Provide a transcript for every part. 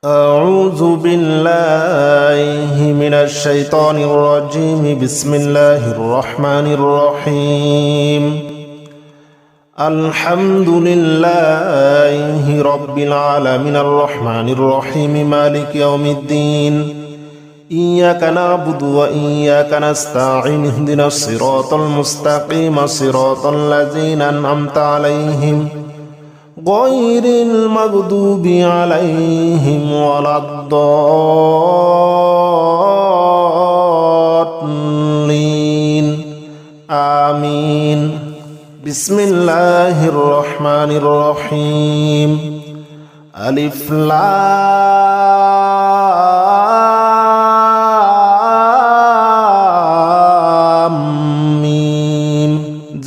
أعوذ بالله من الشيطان الرجيم. بسم الله الرحمن الرحيم. الحمد لله رب العالمين الرحمن الرحيم مالك يوم الدين. إياك نعبد وإياك نستعين. اهدنا الصراط المستقيم صراط الذين أنعمت عليهم غير المغضوب عليهم ولا الضالين آمين. بسم الله الرحمن الرحيم. ألف لام ميم.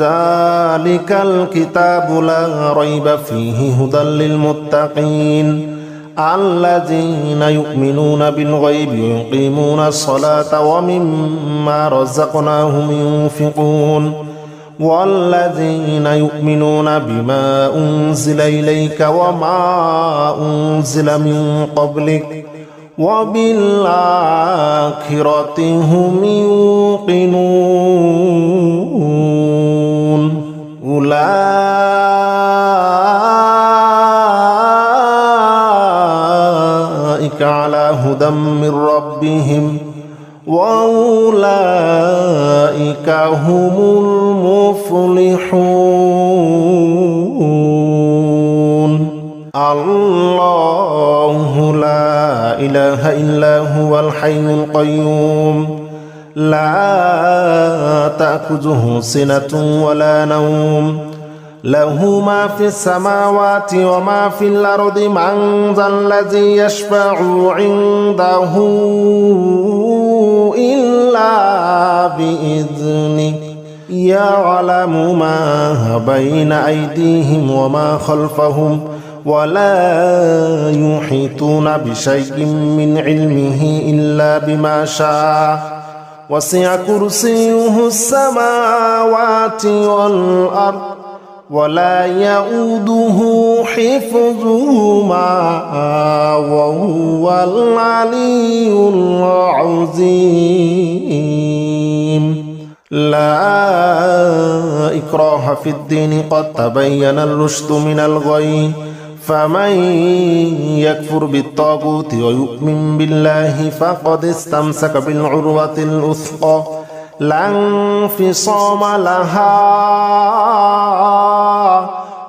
ذلك الكتاب لا ريب فيه هدى للمتقين الذين يؤمنون بالغيب ويقيمون الصلاة ومما رزقناهم ينفقون والذين يؤمنون بما أنزل إليك وما أنزل من قبلك وبالآخرة هم يوقنون. أولئك على هدى من ربهم وأولئك هم المفلحون. الله لا إله إلا هو الحي القيوم لا تأخذه سنة ولا نوم له ما في السماوات وما في الأرض. من ذا الذي يشفع عنده إلا بإذنه يعلم ما بين أيديهم وما خلفهم ولا يحيطون بشيء من علمه إلا بما شاء. وسع كرسيه السماوات والأرض ولا يؤوده حفظهما وهو العلي العظيم. لا إكراه في الدين قد تبين الرشد من الغي. فمن يكفر بالطاغوت ويؤمن بالله فقد استمسك بالعروة الوثقى لا انفصام لها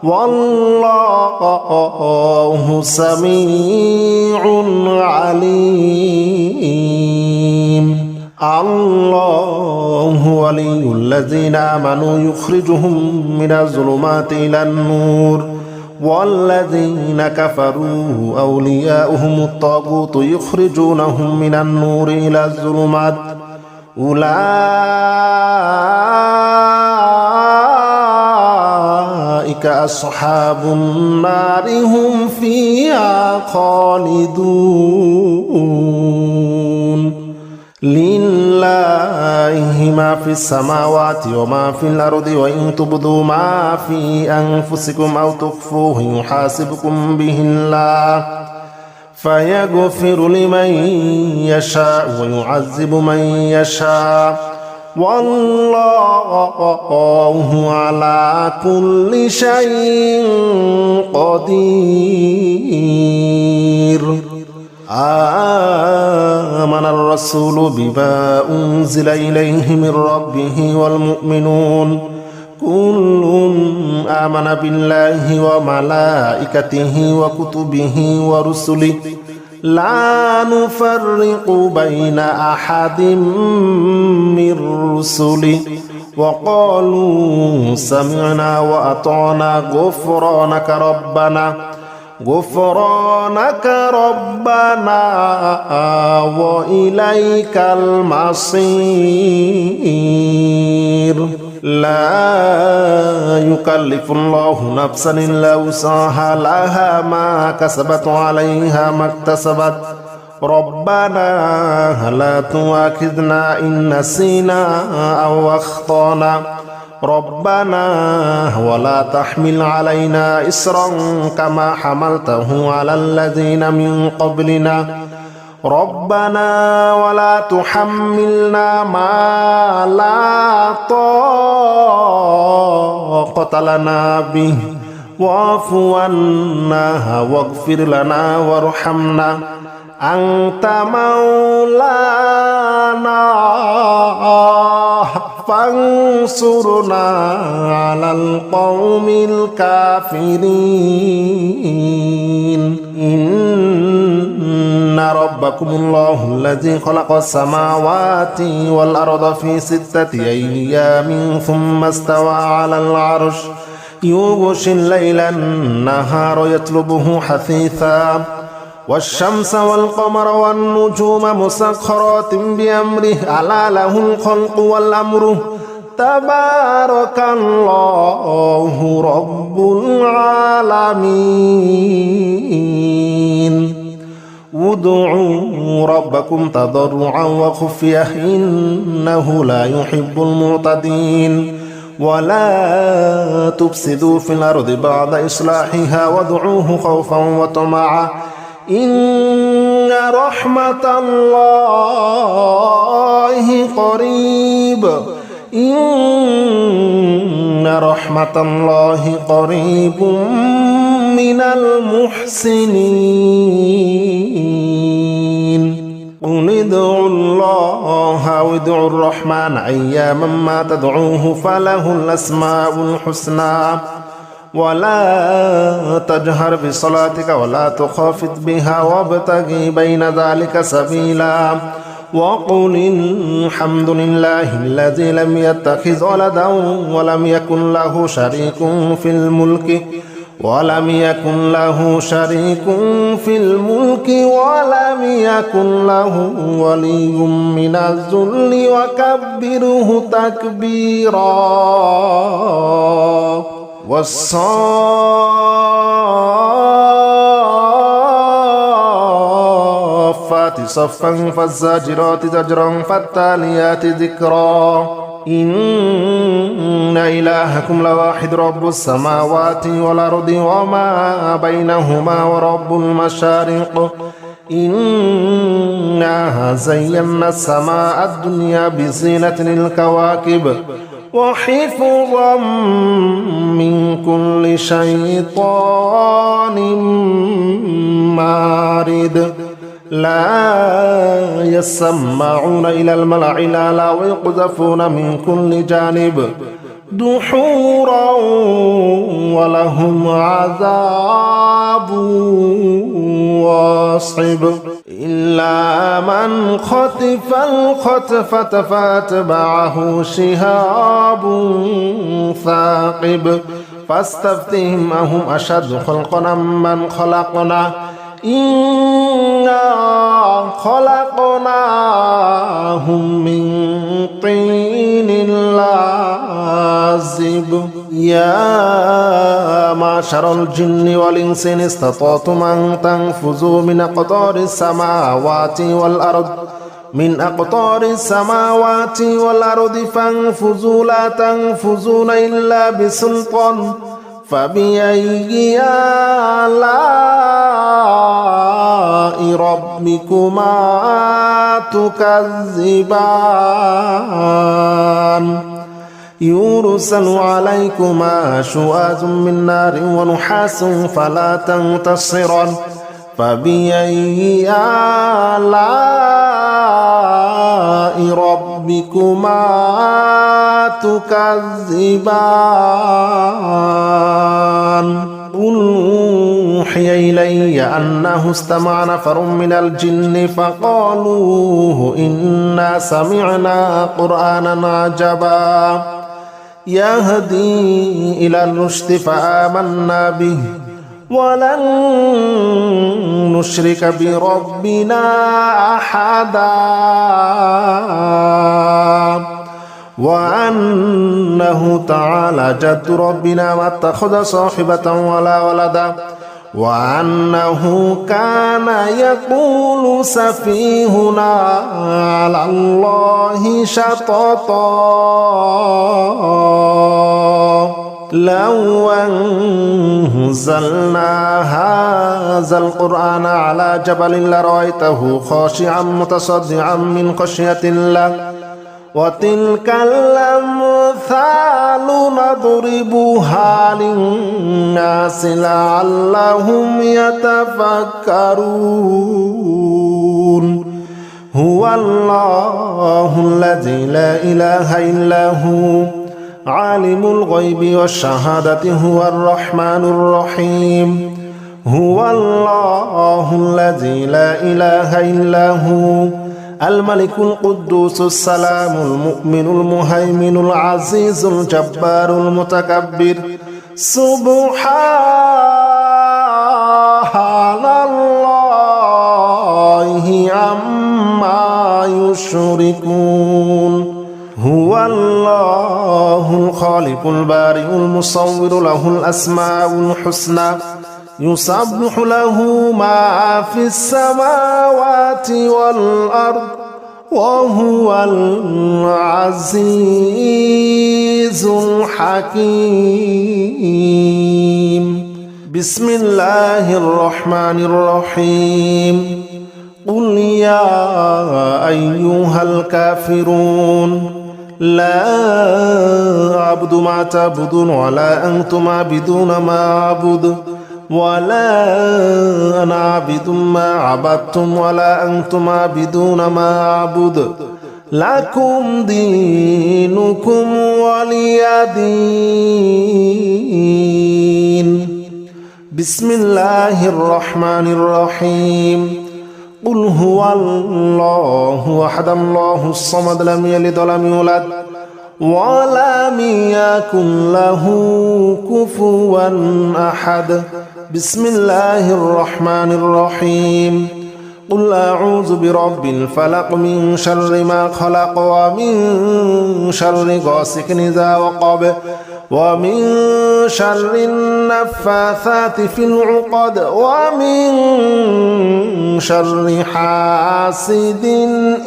والله سميع عليم. الله ولي الذين آمنوا يخرجهم من الظلمات إلى النور والذين كفروا أولياؤهم الطاغوت يخرجونهم من النور إلى الظلمات. أولئك أصحاب النار هم فيها خالدون. لله ما في السماوات وما في الأرض وإن تبدوا ما في أنفسكم أو تخفوه يحاسبكم به الله فيغفر لمن يشاء ويعذب من يشاء والله على كل شيء قدير. آمن الرسول بما أنزل إليه من ربه والمؤمنون كل آمن بالله وملائكته وكتبه ورسله لا نفرق بين أحد من رسله وقالوا سمعنا وأطعنا غفرانك ربنا وإليك المصير. لا يكلف الله نفسا إلا وسعها لها ما كسبت عليها ما اكتسبت. ربنا لا تؤاخذنا إن نسينا أو أخطأنا ربنا ولا تحمل علينا إصرا كما حملته على الذين من قبلنا ربنا ولا تحملنا ما لا طاقة لنا به واعف عنا واغفر لنا وارحمنا أنت مولانا فانصرنا على القوم الكافرين إن ربكم الله الذي خلق السماوات والأرض في 6 أيام ثم استوى على العرش يغشي الليل النهار يطلبه حثيثا والشمس والقمر والنجوم مسخرات بأمره ألا له الخلق والأمر تبارك الله رب العالمين ادعوا ربكم تضرعا وخفية إنه لا يحب المعتدين ولا تفسدوا في الأرض بعد إصلاحها وادعوه خوفا وطمعا إن رحمة الله قريب إن رحمة الله قريب من المحسنين قل ادعوا الله أو ادعوا الرحمن أياما ما تدعوه فله الأسماء الحسنى ولا تجهر بصلاتك ولا تخافت بها وابتغ بين ذلك سبيلا وقل الحمد لله الذي لم يتخذ ولدا ولم يكن له شريك في الملك ولم يكن له ولي من الذل وكبره تكبيرا والصافات صفا فالزاجرات زجرا فالتاليات ذكرا إن إلهكم لواحد رب السماوات والأرض وما بينهما ورب المشارق إنا زينا السماء الدنيا بزينة الكواكب وحفظا من كل شيطان مارد لا يسمعون إلى الملأ الأعلى ويقذفون من كل جانب دحورا ولهم عذاب واصب إلا من خطف الخطفة فاتبعه شهاب ثاقب فاستفتهم أهم أشد خلقا من خلقنا إنا خلقناهم من طين لازب يا معشر الجن والإنس إن استطعتم أن تنفذوا من أقطار السماوات والأرض فانفذوا لا تنفذون إلا بسلطان فبأي آلاء ربكما تكذبان يرسل عليكما شواظ من نار ونحاس فلا تنتصران فبأي آلاء ربكما تكذبان قل أوحي إلي أنه استمع نفر من الجن فقالوا إنا سمعنا قرآنا عجبا يهدي إلى الرشد فآمنا به ولن نشرك بربنا أحدا وأنه تعالى جد ربنا ما اتخذ صاحبة ولا ولدا وأنه كان يقول سفيهنا على الله شططا لو أنزلنا هذا القرآن على جبل لرأيته خاشعا متصدعا من خشية الله وتلك الأمثال نضربها للناس لعلهم يتفكرون هو الله الذي لا إله إلا هو عالم الغيب والشهادة هو الرحمن الرحيم هو الله الذي لا إله إلا هو الملك القدوس السلام المؤمن المهيمن العزيز الجبار المتكبر سبحان الله عما يشركون هو الله الخالق البارئ المصور له الأسماء الحسنى يسبح له ما في السماوات والأرض وهو العزيز الحكيم بسم الله الرحمن الرحيم قل يا أيها الكافرون لا أعبد ما تعبدون ولا أنتم عابدون ما أعبد ولا أنا عابد ما عبدتم ولا أنتم عابدون ما أعبد لكم دينكم ولي دين بسم الله الرحمن الرحيم قل هو الله أحد الله الصمد لم يلد ولم يولد ولم يكن له كفوا أحد بسم الله الرحمن الرحيم قل أعوذ برب الفلق من شر ما خلق ومن شر غاسق إذا وقب ومن شر النفاثات في العقد ومن شر حاسد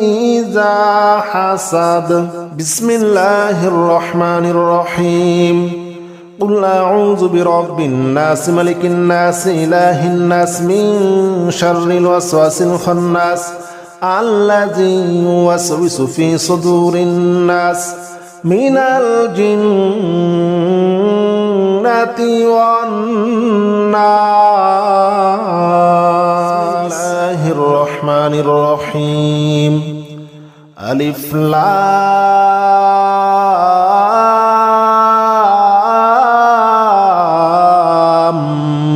إذا حسد بسم الله الرحمن الرحيم قل أعوذ برب الناس ملك الناس إله الناس من شر الوسواس الخناس الذي يوسوس في صدور الناس من الجنة والناس بسم الله الرحمن الرحيم ألف لام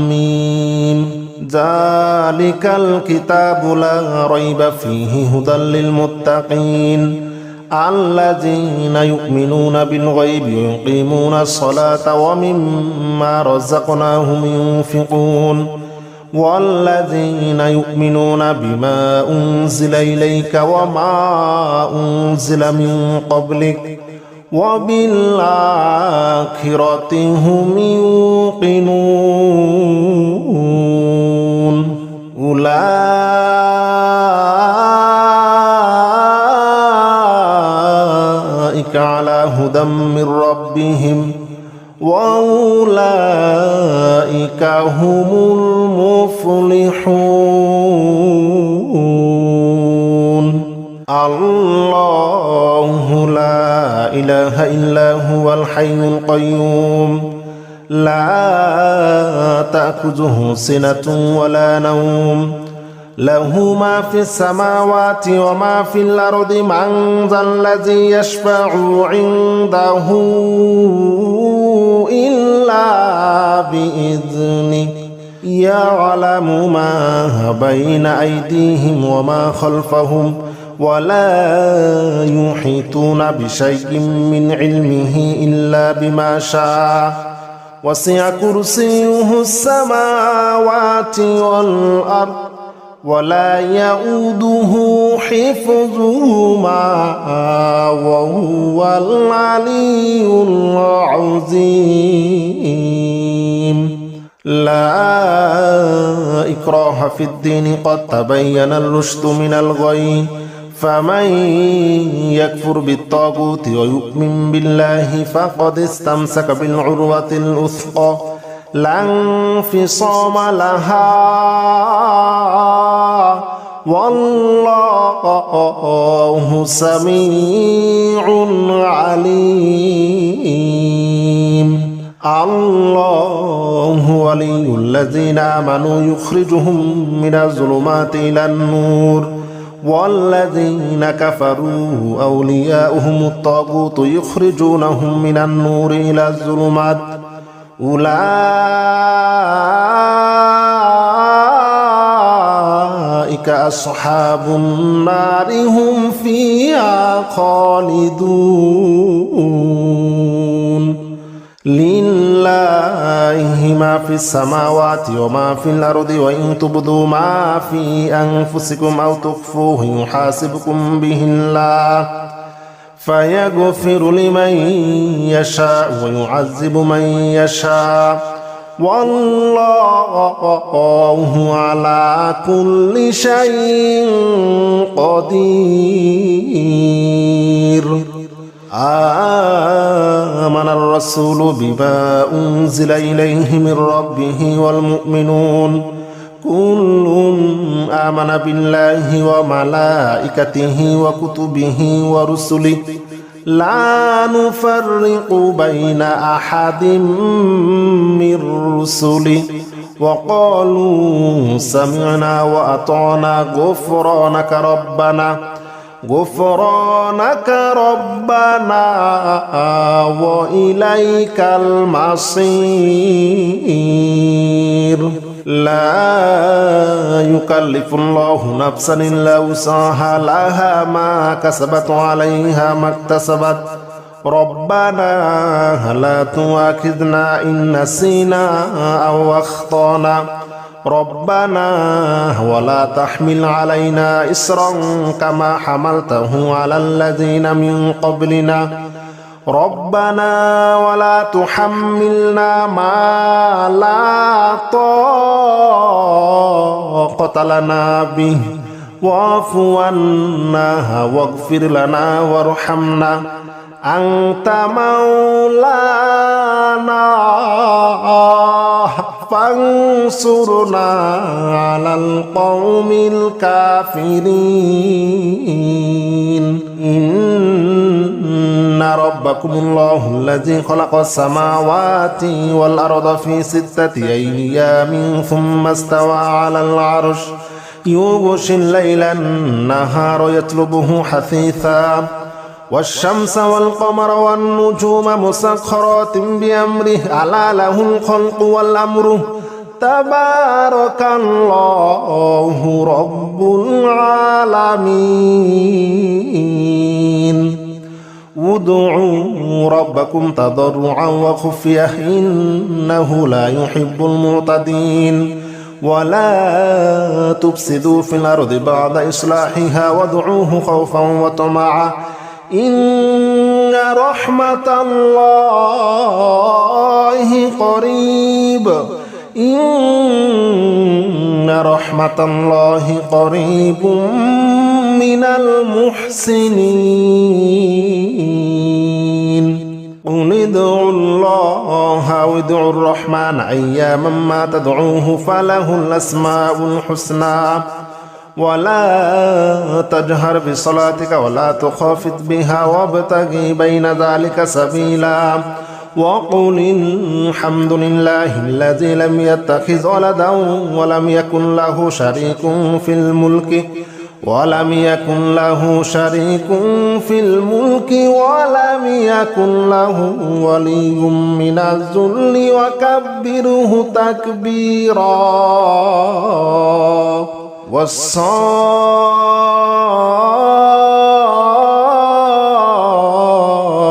ميم ذلك الكتاب لا ريب فيه هدى للمتقين الذين يؤمنون بالغيب ويقيمون الصلاة ومما رزقناهم ينفقون والذين يؤمنون بما أنزل إليك وما أنزل من قبلك وبالآخرة هم يوقنون أولئك على هدى من ربهم وأولئك هم المفلحون الله لا إله إلا هو الحي القيوم لا تأخذه سنة ولا نوم له ما في السماوات وما في الأرض من ذا الذي يشفع عنده إلا بإذنه يعلم ما بين أيديهم وما خلفهم ولا يحيطون بشيء من علمه إلا بما شاء وسع كرسيه السماوات والأرض ولا يؤوده حفظهما وهو العلي العظيم لا إكراه في الدين قد تبين الرشد من الغي فمن يكفر بالطاغوت ويؤمن بالله فقد استمسك بالعروة الوثقى لا انفصام لها والله سميع عليم الله ولي الذين آمنوا يخرجهم من الظلمات إلى النور والذين كفروا أولياؤهم الطاغوت يخرجونهم من النور إلى الظلمات أولئك أصحاب النار هم فيها خالدون لله ما في السماوات وما في الأرض وإن تبدوا ما في أنفسكم أو تخفوه يحاسبكم به الله فيغفر لمن يشاء ويعذب من يشاء والله على كل شيء قدير آمن الرسول بما أنزل إليه من ربه والمؤمنون كل آمن بالله وملائكته وكتبه ورسله لا نفرق بين أحد من رسله وقالوا سمعنا وأطعنا غفرانك ربنا وإليك المصير لا يكلف الله نفسا إلا وسعها لها ما كسبت عليها ما اكتسبت ربنا لا تؤاخذنا إن نسينا أو أخطأنا ربنا ولا تحمل علينا إصرا كما حملته على الذين من قبلنا ربنا ولا تحملنا ما لا طاقة لنا به واعف عنا واغفر لنا وارحمنا أنت مولانا فانصرنا على القوم الكافرين إن ربكم الله الذي خلق السماوات والأرض في 6 أيام ثم استوى على العرش يغشي الليل النهار يطلبه حثيثا والشمس والقمر والنجوم مسخرات بأمره ألا له الخلق والأمر تبارك الله رب العالمين ادعوا ربكم تضرعا وخفية إنه لا يحب المعتدين ولا تفسدوا في الأرض بعد إصلاحها وادعوه خوفا وطمعا إن رحمة الله قريب إن رحمة الله قريب من المحسنين قل ادعوا الله وادعوا الرحمن أياما ما تدعوه فله الأسماء الحسنى ولا تجهر بصلاتك ولا تخافت بها وابتغي بين ذلك سبيلا وقل الحمد لله الذي لم يتخذ ولدا ولم يكن له شريك في الملك ولم يكن له ولي من الذل وكبره تكبيرا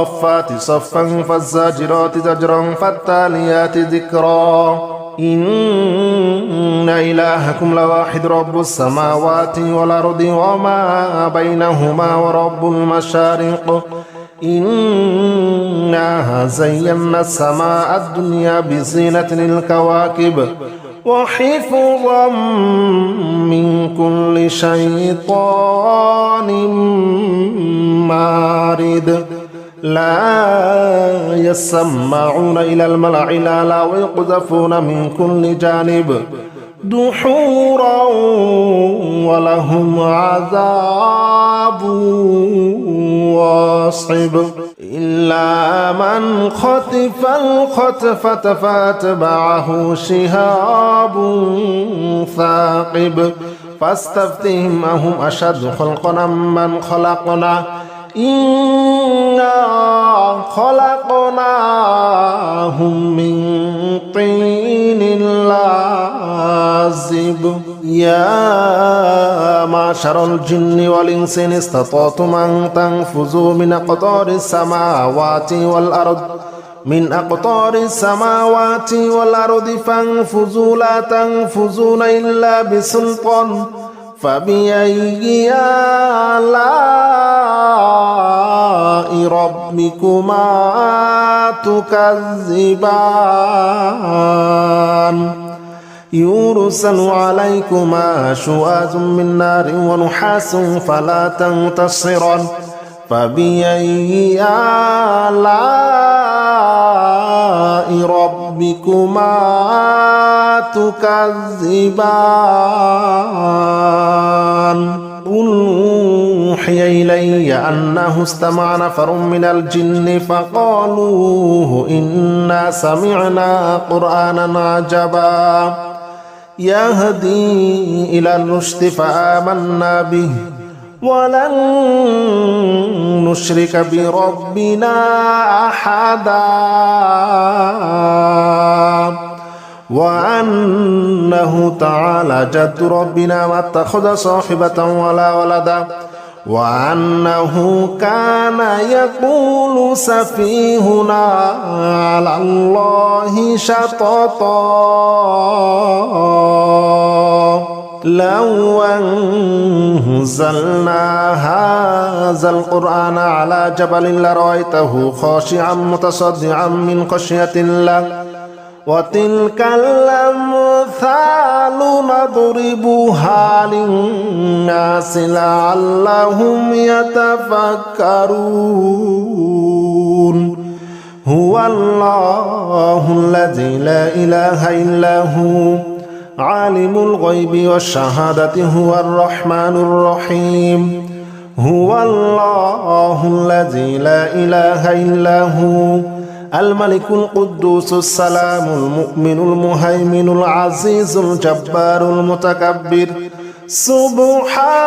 والصافات صفا فالزاجرات زجرا فالتاليات ذكرا إن إلهكم لواحد رب السماوات والأرض وما بينهما ورب المشارق إنا زينا السماء الدنيا بزينة الكواكب وحفظا من كل شيطان مارد لا يسمعون إلى الملأ الأعلى ويقذفون من كل جانب دحورا ولهم عذاب واصب إلا من خطف الخطفة فاتبعه شهاب ثاقب فاستفتهم أهم أشد خلقا من خلقنا إنا خلقناهم من طين لازب يا معشر الجن والإنس إن استطعتم أن تنفذوا من أقطار السماوات والأرض فانفذوا لا تنفذون إلا بسلطان فبأي آلاء ربكما تكذبان يرسل عليكما شواظ من نار ونحاس فلا تنتصران فبأي آلاء ربكما تكذبان قل أوحي إلي أنه استمع نفر من الجن فقالوا إنا سمعنا قرآنا عجبا يهدي إلى الرشد فآمنا به ولن نشرك بربنا أحدا وأنه تعالى جد ربنا ما اتخذ صاحبة ولا ولدا وأنه كان يقول سفيهنا على الله شططا لو أنزلنا هذا القرآن على جبل لرأيته خاشعا متصدعا من خشية الله وتلك الأمثال نضربها للناس لعلهم يتفكرون هو الله الذي لا إله إلا هو عالم الغيب والشهادة هو الرحمن الرحيم هو الله الذي لا إله إلا هو الملك القدوس السلام المؤمن المهيمن العزيز الجبار المتكبر سبحان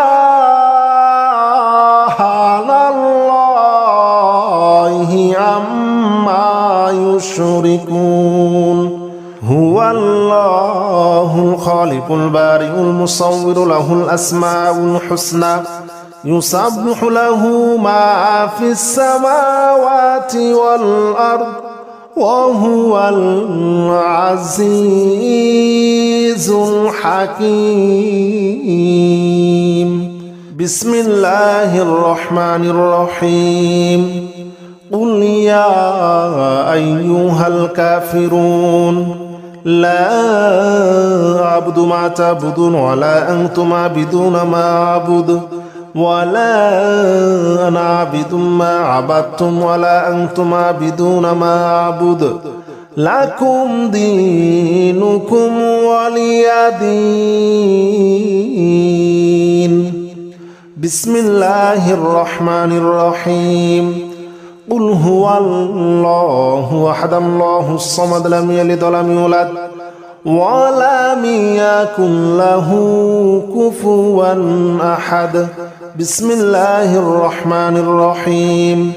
الله عما يشركون هو الله الخالق البارئ المصور له الأسماء الحسنى يسبح له ما في السماوات والأرض وهو العزيز الحكيم بسم الله الرحمن الرحيم قل يا أيها الكافرون لا أعبد ما تعبدون ولا أنتم عابدون ما أعبد ولا أنا عابد ما عبدتم ولا أنتم عابدون ما أعبد لكم دينكم ولي دين بسم الله الرحمن الرحيم قل هو الله أحد الله الصمد لم يلد ولم يولد ولم يكن له كفوا أحد بسم الله الرحمن الرحيم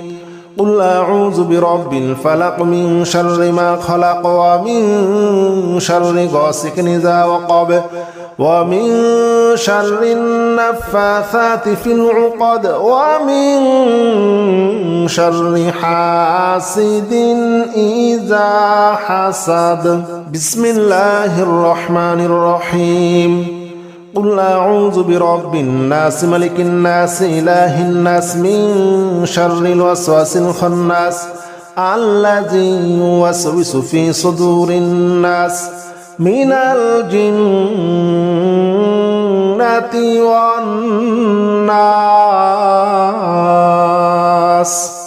قل أعوذ برب الفلق من شر ما خلق ومن شر غاسق إذا وقب ومن شر النفاثات في العقد ومن شر حاسد إذا حسد بسم الله الرحمن الرحيم قل أعوذ برب الناس ملك الناس إله الناس من شر الوسواس الخناس الذي يوسوس في صدور الناس من الجنة والناس